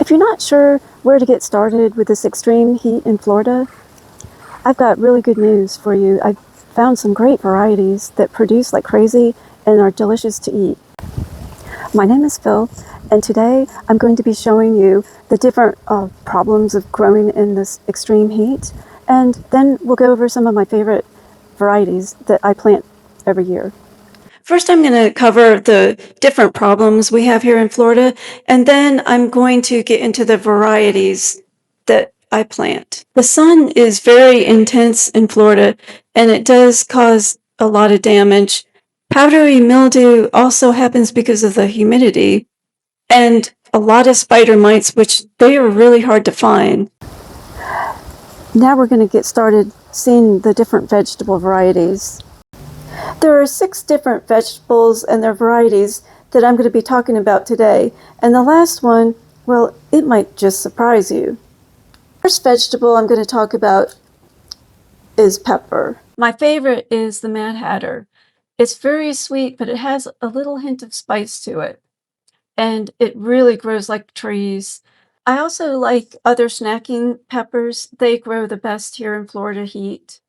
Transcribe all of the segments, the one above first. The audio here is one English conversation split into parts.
If you're not sure where to get started with this extreme heat in Florida, I've got really good news for you. I've found some great varieties that produce like crazy and are delicious to eat. My name is Phil, and today I'm going to be showing you the different problems of growing in this extreme heat, and then we'll go over some of my favorite varieties that I plant every year. First, I'm going to cover the different problems we have here in Florida, and then I'm going to get into the varieties that I plant. The sun is very intense in Florida, and it does cause a lot of damage. Powdery mildew also happens because of the humidity, and a lot of spider mites, which they are really hard to find. Now we're going to get started seeing the different vegetable varieties. There are 6 different vegetables and their varieties that I'm going to be talking about today, and the last one, well, it might just surprise you. The first vegetable I'm going to talk about is pepper. My favorite is the Mad Hatter. It's very sweet, but it has a little hint of spice to it, and it really grows like trees. I also like other snacking peppers. They grow the best here in Florida heat.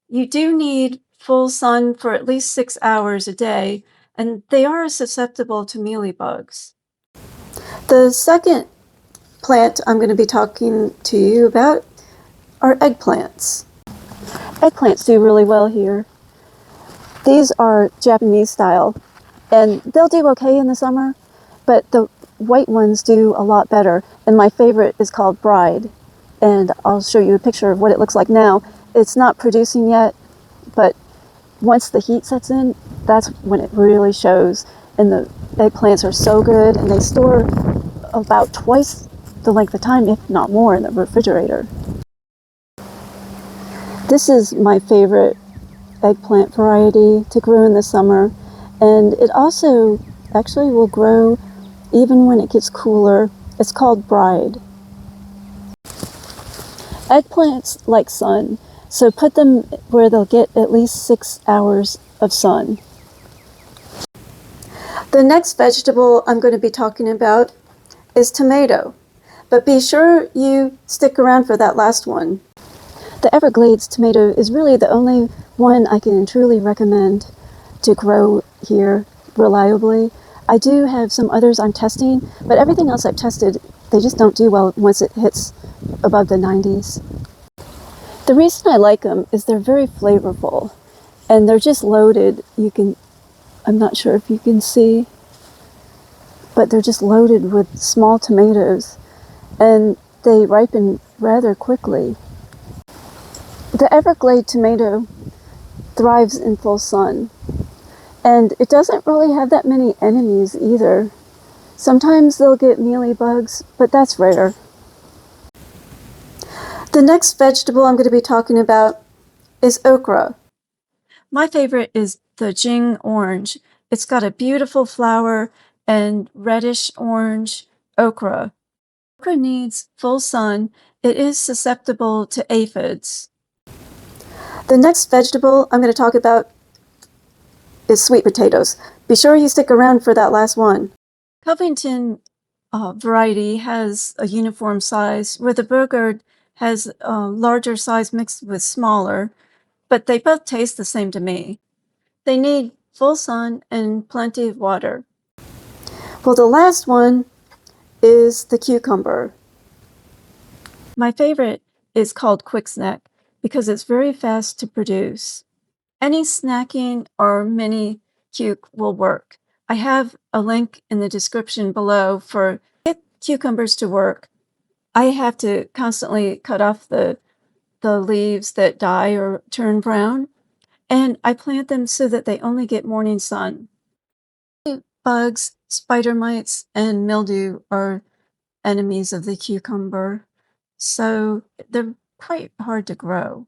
You do need full sun for at least 6 hours a day, and they are susceptible to mealybugs. The second plant I'm going to be talking to you about are eggplants. Eggplants do really well here. These are Japanese style, and they'll do okay in the summer, but the white ones do a lot better, and my favorite is called Bride, and I'll show you a picture of what it looks like now. It's not producing yet, but once the heat sets in, that's when it really shows. And the eggplants are so good, and they store about twice the length of time, if not more, in the refrigerator. This is my favorite eggplant variety to grow in the summer, and it also actually will grow even when it gets cooler. It's called Bride. Eggplants like sun, so put them where they'll get at least 6 hours of sun. The next vegetable I'm going to be talking about is tomato, but be sure you stick around for that last one. The Everglades tomato is really the only one I can truly recommend to grow here reliably. I do have some others I'm testing, but everything else I've tested, they just don't do well once it hits above the 90s. The reason I like them is they're very flavorful, and they're just loaded. I'm not sure if you can see, but they're just loaded with small tomatoes, and they ripen rather quickly. The Everglade tomato thrives in full sun, and it doesn't really have that many enemies either. Sometimes they'll get mealybugs, but that's rare. The next vegetable I'm going to be talking about is okra. My favorite is the Jing orange. It's got a beautiful flower and reddish orange okra. Okra needs full sun. It is susceptible to aphids. The next vegetable I'm going to talk about is sweet potatoes. Be sure you stick around for that last one. Covington variety has a uniform size, where the Burgard has a larger size mixed with smaller, but they both taste the same to me. They need full sun and plenty of water. Well, the last one is the cucumber. My favorite is called Quick Snack because it's very fast to produce. Any snacking or mini cuc will work. I have a link in the description below for get cucumbers to work. I have to constantly cut off the leaves that die or turn brown, and I plant them so that they only get morning sun. Bugs, spider mites, and mildew are enemies of the cucumber, so they're quite hard to grow.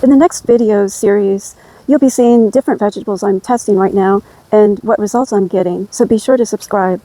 In the next video series, you'll be seeing different vegetables I'm testing right now and what results I'm getting, so be sure to subscribe.